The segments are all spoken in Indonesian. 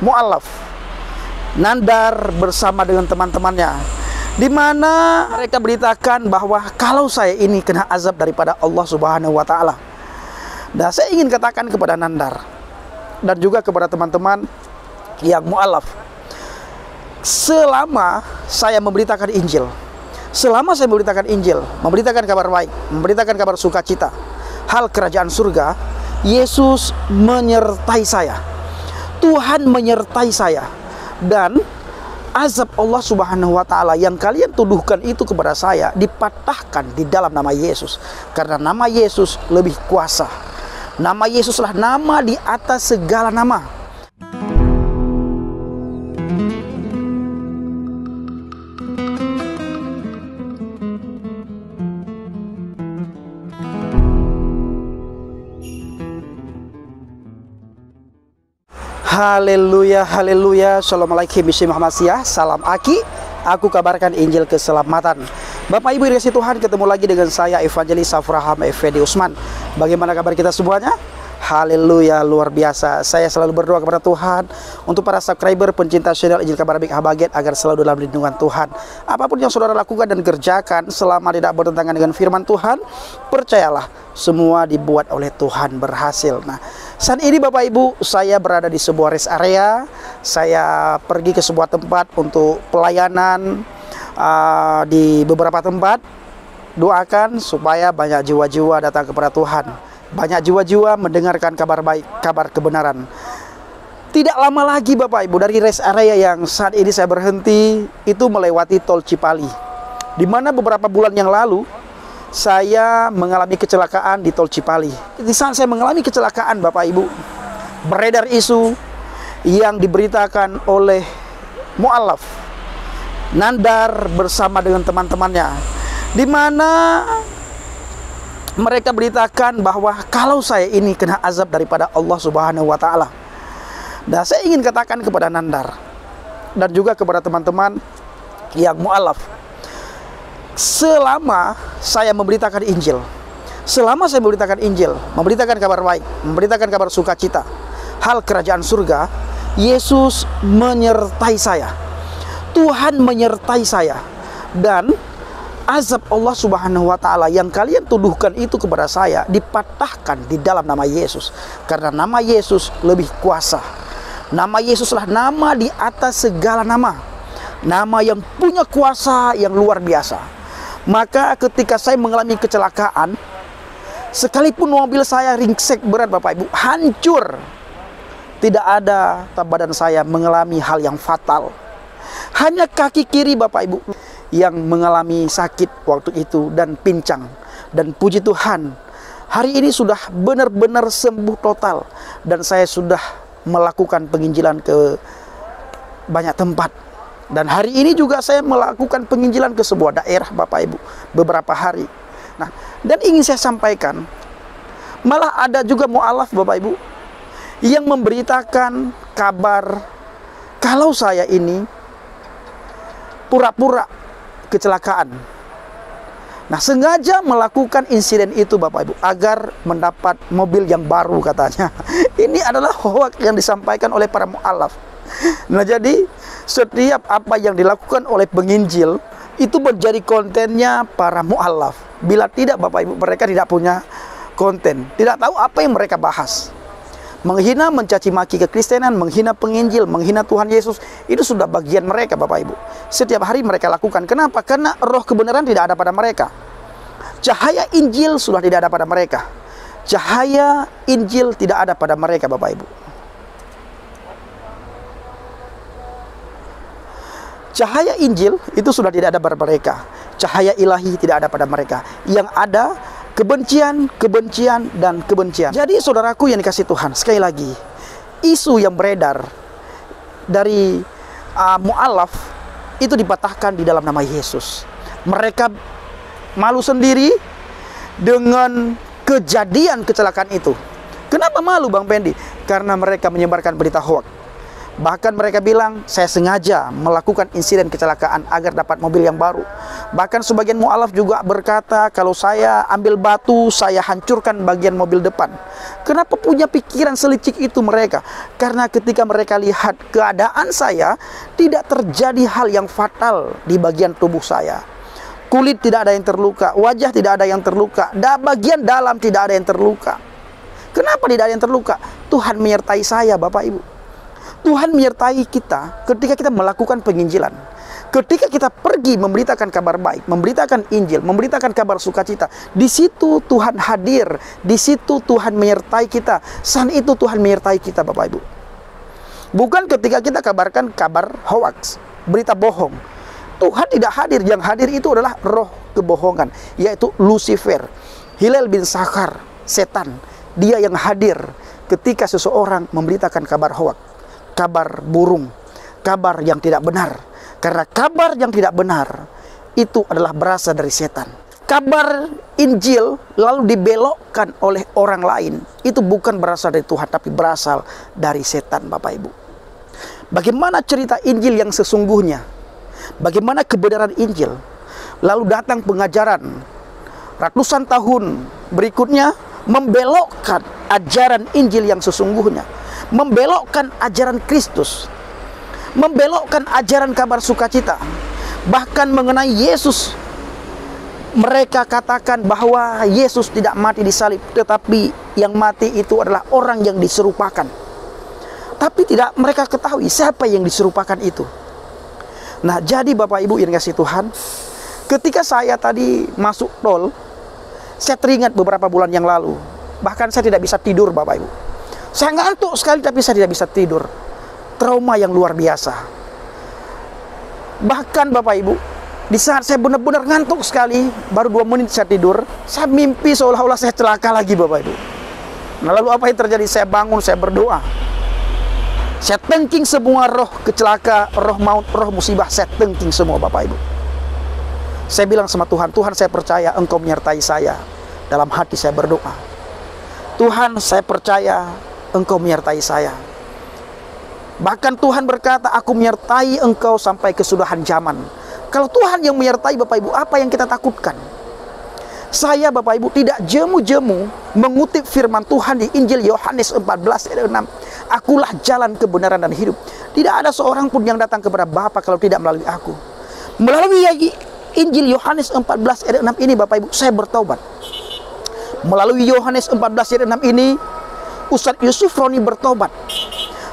mu'alaf, Nandar bersama dengan teman-temannya, di mana mereka beritakan bahwa kalau saya ini kena azab daripada Allah Subhanahu wa Ta'ala. Dan saya ingin katakan kepada Nandar dan juga kepada teman-teman yang mu'alaf, selama saya memberitakan Injil, selama saya memberitakan Injil, memberitakan kabar baik, memberitakan kabar sukacita, hal kerajaan surga, Yesus menyertai saya, Tuhan menyertai saya, dan azab Allah Subhanahu wa Ta'ala yang kalian tuduhkan itu kepada saya dipatahkan di dalam nama Yesus, karena nama Yesus lebih kuasa. Nama Yesuslah nama di atas segala nama. Haleluya, haleluya. Assalamualaikum warahmatullahi wabarakatuh. Salam Aki. Aku kabarkan Injil keselamatan. Bapak Ibu dikasihi Tuhan, ketemu lagi dengan saya Evangelis Avraham Effendi Usman. Bagaimana kabar kita semuanya? Haleluya, luar biasa. Saya selalu berdoa kepada Tuhan untuk para subscriber pencinta channel Injil Kabar Baik Habaget agar selalu dalam lindungan Tuhan. Apapun yang saudara lakukan dan kerjakan selama tidak bertentangan dengan firman Tuhan, percayalah semua dibuat oleh Tuhan berhasil. Nah, saat ini Bapak Ibu, saya berada di sebuah rest area. Saya pergi ke sebuah tempat untuk pelayanan di beberapa tempat. Doakan supaya banyak jiwa-jiwa datang kepada Tuhan, banyak jiwa-jiwa mendengarkan kabar baik, kabar kebenaran. Tidak lama lagi Bapak Ibu, dari rest area yang saat ini saya berhenti itu melewati tol Cipali, di mana beberapa bulan yang lalu saya mengalami kecelakaan di tol Cipali. Di saat saya mengalami kecelakaan Bapak Ibu, beredar isu yang diberitakan oleh mu'alaf, Nandar bersama dengan teman-temannya, di mana mereka beritakan bahwa kalau saya ini kena azab daripada Allah Subhanahu wa Ta'ala. Dan saya ingin katakan kepada Nandar dan juga kepada teman-teman yang mu'alaf, selama saya memberitakan Injil, selama saya memberitakan Injil, memberitakan kabar baik, memberitakan kabar sukacita, hal kerajaan surga, Yesus menyertai saya, Tuhan menyertai saya, dan azab Allah Subhanahu wa Ta'ala yang kalian tuduhkan itu kepada saya dipatahkan di dalam nama Yesus, karena nama Yesus lebih kuasa. Nama Yesuslah nama di atas segala nama, nama yang punya kuasa yang luar biasa. Maka ketika saya mengalami kecelakaan, sekalipun mobil saya ringsek berat Bapak Ibu, hancur, tidak ada badan saya mengalami hal yang fatal. Hanya kaki kiri Bapak Ibu yang mengalami sakit waktu itu dan pincang. Dan puji Tuhan, hari ini sudah benar-benar sembuh total. Dan saya sudah melakukan penginjilan ke banyak tempat. Dan hari ini juga saya melakukan penginjilan ke sebuah daerah Bapak Ibu beberapa hari. Nah, dan ingin saya sampaikan, malah ada juga mu'alaf Bapak Ibu yang memberitakan kabar kalau saya ini pura-pura kecelakaan. Nah, sengaja melakukan insiden itu Bapak Ibu agar mendapat mobil yang baru katanya. Ini adalah hoak yang disampaikan oleh para mu'alaf. Nah, jadi setiap apa yang dilakukan oleh penginjil itu menjadi kontennya para mu'alaf. Bila tidak Bapak Ibu, mereka tidak punya konten, tidak tahu apa yang mereka bahas. Menghina, mencaci maki kekristenan, menghina penginjil, menghina Tuhan Yesus, itu sudah bagian mereka Bapak Ibu. Setiap hari mereka lakukan. Kenapa? Karena roh kebenaran tidak ada pada mereka. Cahaya Injil sudah tidak ada pada mereka. Cahaya Injil tidak ada pada mereka Bapak Ibu. Cahaya Injil itu sudah tidak ada pada mereka. Cahaya ilahi tidak ada pada mereka. Yang ada kebencian, kebencian, dan kebencian. Jadi saudaraku yang dikasih Tuhan, sekali lagi, isu yang beredar dari mu'alaf itu dipatahkan di dalam nama Yesus. Mereka malu sendiri dengan kejadian kecelakaan itu. Kenapa malu Bang Pendi? Karena mereka menyebarkan berita hoax. Bahkan mereka bilang, saya sengaja melakukan insiden kecelakaan agar dapat mobil yang baru. Bahkan sebagian mu'alaf juga berkata, kalau saya ambil batu, saya hancurkan bagian mobil depan. Kenapa punya pikiran selicik itu mereka? Karena ketika mereka lihat keadaan saya, tidak terjadi hal yang fatal di bagian tubuh saya. Kulit tidak ada yang terluka, wajah tidak ada yang terluka, bagian dalam tidak ada yang terluka. Kenapa tidak ada yang terluka? Tuhan menyertai saya, Bapak Ibu. Tuhan menyertai kita ketika kita melakukan penginjilan. Ketika kita pergi memberitakan kabar baik, memberitakan Injil, memberitakan kabar sukacita, di situ Tuhan hadir, di situ Tuhan menyertai kita. Saat itu Tuhan menyertai kita, Bapak Ibu. Bukan ketika kita kabarkan kabar hoax, berita bohong. Tuhan tidak hadir, yang hadir itu adalah roh kebohongan, yaitu Lucifer, Hilal bin Sakhar, setan. Dia yang hadir ketika seseorang memberitakan kabar hoax, kabar burung, kabar yang tidak benar. Karena kabar yang tidak benar itu adalah berasal dari setan. Kabar Injil lalu dibelokkan oleh orang lain, itu bukan berasal dari Tuhan, tapi berasal dari setan, Bapak Ibu. Bagaimana cerita Injil yang sesungguhnya? Bagaimana kebenaran Injil? Lalu datang pengajaran ratusan tahun berikutnya membelokkan ajaran Injil yang sesungguhnya, membelokkan ajaran Kristus, membelokkan ajaran kabar sukacita. Bahkan mengenai Yesus, mereka katakan bahwa Yesus tidak mati di salib, tetapi yang mati itu adalah orang yang diserupakan. Tapi tidak mereka ketahui siapa yang diserupakan itu. Nah, jadi Bapak Ibu yang kasih Tuhan, ketika saya tadi masuk tol, saya teringat beberapa bulan yang lalu. Bahkan saya tidak bisa tidur, Bapak Ibu. Saya ngantuk sekali, tapi saya tidak bisa tidur. Trauma yang luar biasa. Bahkan Bapak Ibu, di saat saya benar-benar ngantuk sekali, baru 2 menit saya tidur, saya mimpi seolah-olah saya celaka lagi, Bapak Ibu. Nah, lalu apa yang terjadi? Saya bangun, saya berdoa. Saya tengking semua roh kecelaka, roh maut, roh musibah, saya tengking semua, Bapak Ibu. Saya bilang sama Tuhan, Tuhan, saya percaya Engkau menyertai saya. Dalam hati saya berdoa, Tuhan, saya percaya Engkau menyertai saya. Bahkan Tuhan berkata, aku menyertai engkau sampai kesudahan zaman. Kalau Tuhan yang menyertai, Bapak Ibu, apa yang kita takutkan? Saya, Bapak Ibu, tidak jemu-jemu mengutip firman Tuhan di Injil Yohanes 14 ayat 6. Akulah jalan, kebenaran, dan hidup. Tidak ada seorang pun yang datang kepada Bapa kalau tidak melalui aku. Melalui Injil Yohanes 14 ayat 6 ini, Bapak Ibu, saya bertobat. Melalui Yohanes 14 ayat 6 ini, Ustadz Yusuf Roni bertobat.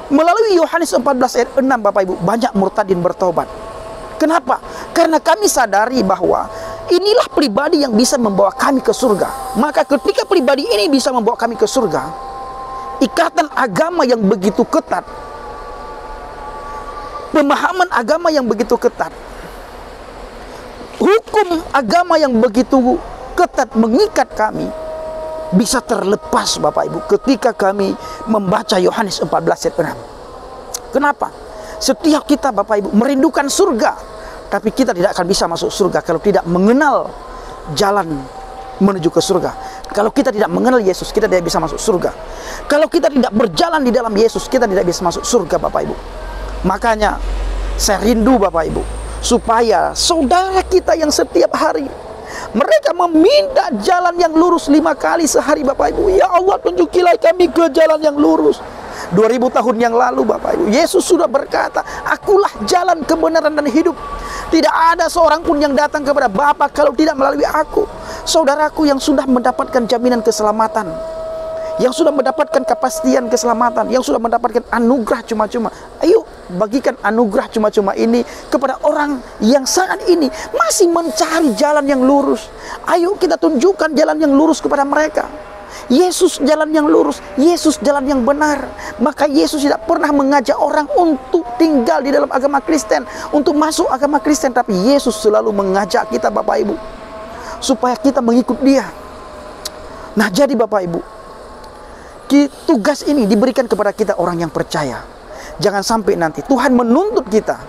Melalui Yohanes 14 ayat 6, Bapak Ibu, banyak murtadin bertobat. Kenapa? Karena kami sadari bahwa inilah pribadi yang bisa membawa kami ke surga. Maka ketika pribadi ini bisa membawa kami ke surga, ikatan agama yang begitu ketat, pemahaman agama yang begitu ketat, hukum agama yang begitu ketat mengikat kami, bisa terlepas, Bapak Ibu, ketika kami membaca Yohanes 14 ayat 6. Kenapa? Setiap kita, Bapak Ibu, merindukan surga, tapi kita tidak akan bisa masuk surga kalau tidak mengenal jalan menuju ke surga. Kalau kita tidak mengenal Yesus, kita tidak bisa masuk surga. Kalau kita tidak berjalan di dalam Yesus, kita tidak bisa masuk surga, Bapak Ibu. Makanya saya rindu, Bapak Ibu, supaya saudara kita yang setiap hari mereka meminta jalan yang lurus 5 kali sehari, Bapak Ibu. Ya Allah, tunjukilah kami ke jalan yang lurus. 2000 tahun yang lalu, Bapak Ibu, Yesus sudah berkata, akulah jalan, kebenaran, dan hidup. Tidak ada seorang pun yang datang kepada Bapa kalau tidak melalui aku. Saudaraku yang sudah mendapatkan jaminan keselamatan, yang sudah mendapatkan kepastian keselamatan, yang sudah mendapatkan anugerah cuma-cuma, ayo bagikan anugerah cuma-cuma ini kepada orang yang saat ini masih mencari jalan yang lurus. Ayo kita tunjukkan jalan yang lurus kepada mereka. Yesus jalan yang lurus, Yesus jalan yang benar. Maka Yesus tidak pernah mengajak orang untuk tinggal di dalam agama Kristen, untuk masuk agama Kristen, tapi Yesus selalu mengajak kita, Bapak Ibu, supaya kita mengikut Dia. Nah, jadi Bapak Ibu, tugas ini diberikan kepada kita orang yang percaya. Jangan sampai nanti Tuhan menuntut kita,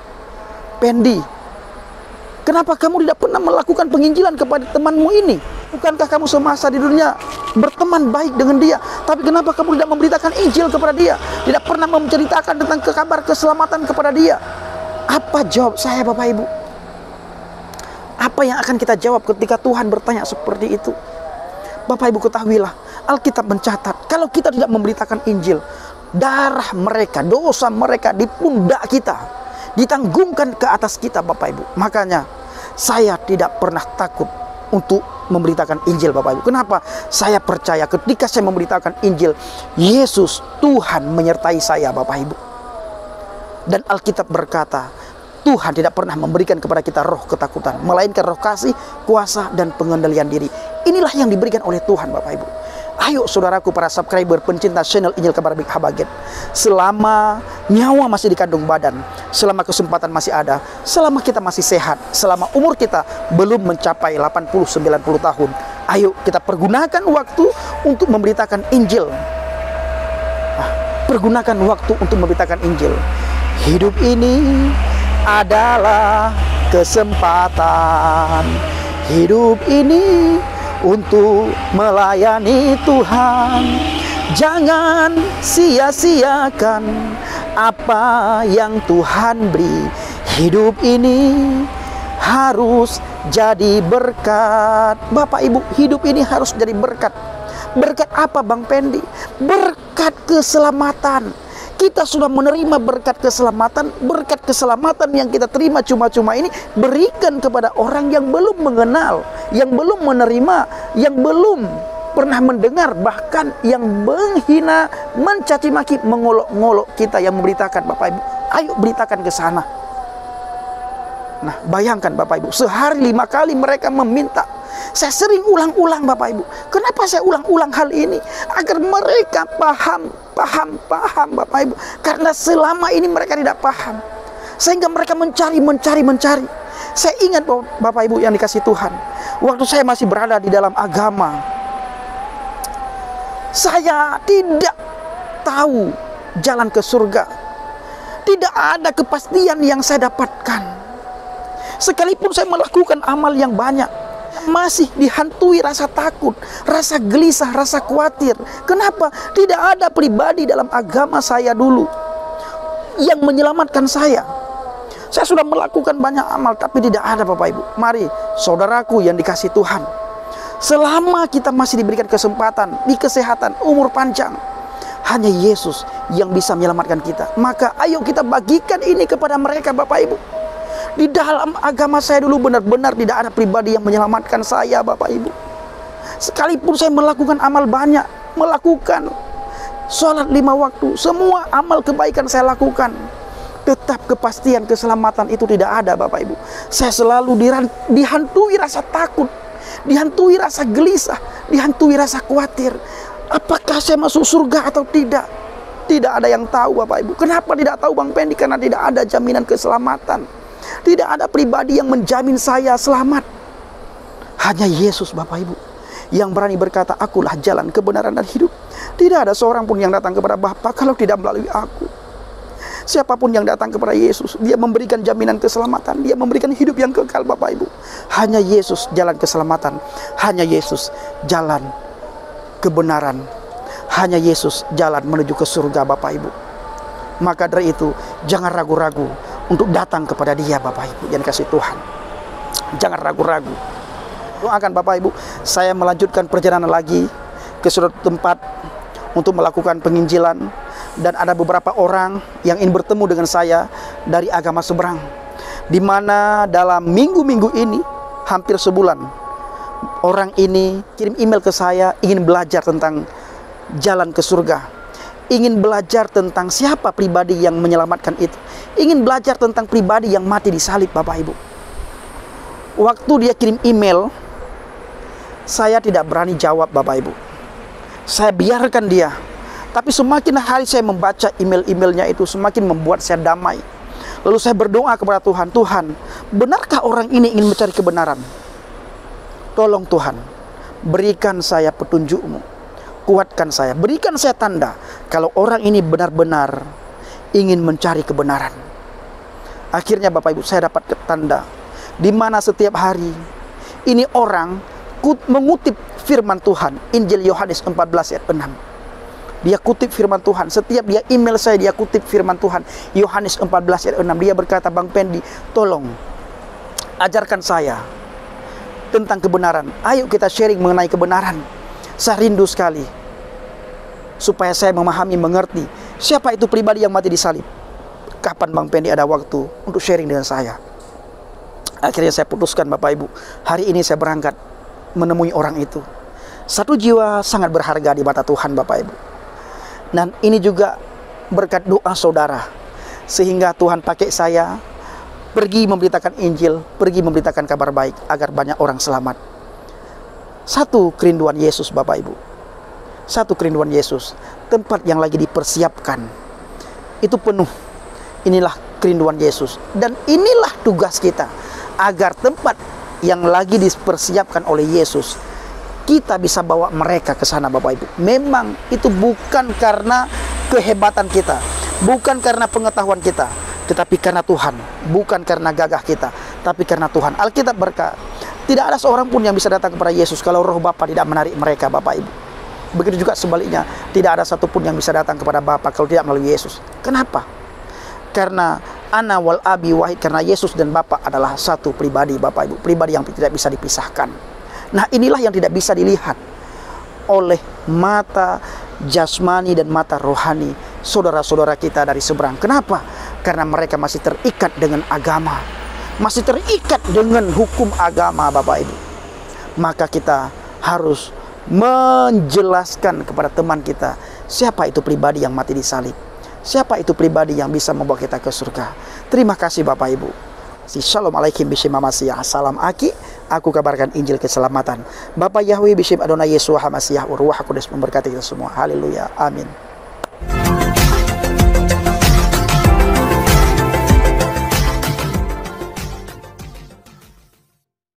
Pendi, kenapa kamu tidak pernah melakukan penginjilan kepada temanmu ini? Bukankah kamu semasa di dunia berteman baik dengan dia? Tapi kenapa kamu tidak memberitakan Injil kepada dia? Tidak pernah menceritakan tentang kabar keselamatan kepada dia? Apa jawab saya, Bapak Ibu? Apa yang akan kita jawab ketika Tuhan bertanya seperti itu? Bapak Ibu ketahuilah, Alkitab mencatat, kalau kita tidak memberitakan Injil, darah mereka, dosa mereka di pundak kita, ditanggungkan ke atas kita, Bapak Ibu. Makanya saya tidak pernah takut untuk memberitakan Injil, Bapak Ibu. Kenapa? Saya percaya ketika saya memberitakan Injil, Yesus Tuhan menyertai saya, Bapak Ibu. Dan Alkitab berkata, Tuhan tidak pernah memberikan kepada kita roh ketakutan, melainkan roh kasih, kuasa, dan pengendalian diri. Inilah yang diberikan oleh Tuhan, Bapak Ibu. Ayo saudaraku para subscriber pencinta channel Injil Kabar Baik Habaget, selama nyawa masih di kandung badan, selama kesempatan masih ada, selama kita masih sehat, selama umur kita belum mencapai 80-90 tahun, ayo kita pergunakan waktu untuk memberitakan Injil. Pergunakan waktu untuk memberitakan Injil. Hidup ini adalah kesempatan. Hidup ini untuk melayani Tuhan. Jangan sia-siakan apa yang Tuhan beri. Hidup ini harus jadi berkat. Bapak Ibu, hidup ini harus jadi berkat. Berkat apa, Bang Pendi? Berkat keselamatan. Kita sudah menerima berkat keselamatan yang kita terima cuma-cuma ini, berikan kepada orang yang belum mengenal, yang belum menerima, yang belum pernah mendengar, bahkan yang menghina, mencaci maki, mengolok-ngolok kita yang memberitakan. Bapak Ibu, ayo beritakan ke sana. Nah, bayangkan Bapak Ibu, sehari 5 kali mereka meminta. Saya sering ulang-ulang, Bapak Ibu. Kenapa saya ulang-ulang hal ini? Agar mereka paham, Bapak Ibu. Karena selama ini mereka tidak paham, sehingga mereka mencari. Saya ingat, Bapak Ibu yang dikasih Tuhan, waktu saya masih berada di dalam agama, saya tidak tahu jalan ke surga. Tidak ada kepastian yang saya dapatkan. Sekalipun saya melakukan amal yang banyak, masih dihantui rasa takut, rasa gelisah, rasa khawatir. Kenapa? Tidak ada pribadi dalam agama saya dulu yang menyelamatkan saya. Saya sudah melakukan banyak amal, tapi tidak ada, Bapak Ibu. Mari, saudaraku yang dikasih Tuhan, selama kita masih diberikan kesempatan, di kesehatan, umur panjang, hanya Yesus yang bisa menyelamatkan kita. Maka ayo kita bagikan ini kepada mereka, Bapak Ibu. Di dalam agama saya dulu benar-benar tidak ada pribadi yang menyelamatkan saya, Bapak Ibu. Sekalipun saya melakukan amal banyak, melakukan sholat 5 waktu, semua amal kebaikan saya lakukan, tetap kepastian keselamatan itu tidak ada, Bapak Ibu. Saya selalu dihantui rasa takut, dihantui rasa gelisah, dihantui rasa khawatir. Apakah saya masuk surga atau tidak? Tidak ada yang tahu, Bapak Ibu. Kenapa tidak tahu, Bang Pendi? Karena tidak ada jaminan keselamatan. Tidak ada pribadi yang menjamin saya selamat. Hanya Yesus, Bapak Ibu, yang berani berkata, akulah jalan, kebenaran, dan hidup. Tidak ada seorang pun yang datang kepada Bapa kalau tidak melalui aku. Siapapun yang datang kepada Yesus, dia memberikan jaminan keselamatan. Dia memberikan hidup yang kekal, Bapak Ibu. Hanya Yesus jalan keselamatan. Hanya Yesus jalan kebenaran. Hanya Yesus jalan menuju ke surga, Bapak Ibu. Maka dari itu, jangan ragu-ragu untuk datang kepada Dia, Bapak Ibu yang dikasih Tuhan. Jangan ragu-ragu. Doakan, Bapak Ibu, saya melanjutkan perjalanan lagi ke suatu tempat untuk melakukan penginjilan, dan ada beberapa orang yang ingin bertemu dengan saya dari agama seberang, di mana dalam minggu-minggu ini, hampir sebulan, orang ini kirim email ke saya, ingin belajar tentang jalan ke surga, ingin belajar tentang siapa pribadi yang menyelamatkan itu, ingin belajar tentang pribadi yang mati di salib, Bapak Ibu. Waktu dia kirim email, saya tidak berani jawab, Bapak Ibu. Saya biarkan dia. Tapi semakin hari saya membaca email-emailnya itu, semakin membuat saya damai. Lalu saya berdoa kepada Tuhan, Tuhan, benarkah orang ini ingin mencari kebenaran? Tolong Tuhan, berikan saya petunjuk-Mu, kuatkan saya, berikan saya tanda kalau orang ini benar-benar ingin mencari kebenaran. Akhirnya, Bapak Ibu, saya dapat tanda di mana setiap hari ini orang mengutip firman Tuhan, Injil Yohanes 14 ayat 6. Dia kutip firman Tuhan. Setiap dia email saya, dia kutip firman Tuhan, Yohanes 14 ayat 6. Dia berkata, Bang Pendi, tolong ajarkan saya tentang kebenaran. Ayo kita sharing mengenai kebenaran. Saya rindu sekali supaya saya memahami, mengerti siapa itu pribadi yang mati di salib. Kapan Bang Pendi ada waktu untuk sharing dengan saya? Akhirnya saya putuskan, Bapak Ibu, hari ini saya berangkat menemui orang itu. Satu jiwa sangat berharga di mata Tuhan, Bapak Ibu. Dan ini juga berkat doa saudara, sehingga Tuhan pakai saya pergi memberitakan Injil, pergi memberitakan kabar baik agar banyak orang selamat. Satu kerinduan Yesus, Bapak Ibu. Satu kerinduan Yesus. Tempat yang lagi dipersiapkan itu penuh. Inilah kerinduan Yesus. Dan inilah tugas kita, agar tempat yang lagi dipersiapkan oleh Yesus, kita bisa bawa mereka ke sana, Bapak Ibu. Memang itu bukan karena kehebatan kita, bukan karena pengetahuan kita, tetapi karena Tuhan. Bukan karena gagah kita, tapi karena Tuhan. Alkitab berkata, tidak ada seorang pun yang bisa datang kepada Yesus kalau Roh Bapa tidak menarik mereka, Bapak Ibu. Begitu juga sebaliknya, tidak ada satupun yang bisa datang kepada Bapa kalau tidak melalui Yesus. Kenapa? Karena ana wal abi wahid, karena Yesus dan Bapa adalah satu pribadi, Bapak Ibu. Pribadi yang tidak bisa dipisahkan. Nah, inilah yang tidak bisa dilihat oleh mata jasmani dan mata rohani saudara-saudara kita dari seberang. Kenapa? Karena mereka masih terikat dengan agama, masih terikat dengan hukum agama, Bapak Ibu. Maka kita harus menjelaskan kepada teman kita, siapa itu pribadi yang mati di salib, siapa itu pribadi yang bisa membawa kita ke surga. Terima kasih, Bapak Ibu. Shalom alaikum bishim Masiyah. Salam Aki, aku kabarkan Injil keselamatan. Bapak Yahweh bishim Adonai Yeshua HaMasiyah, Ruach Kudus memberkati kita semua. Haleluya, amin.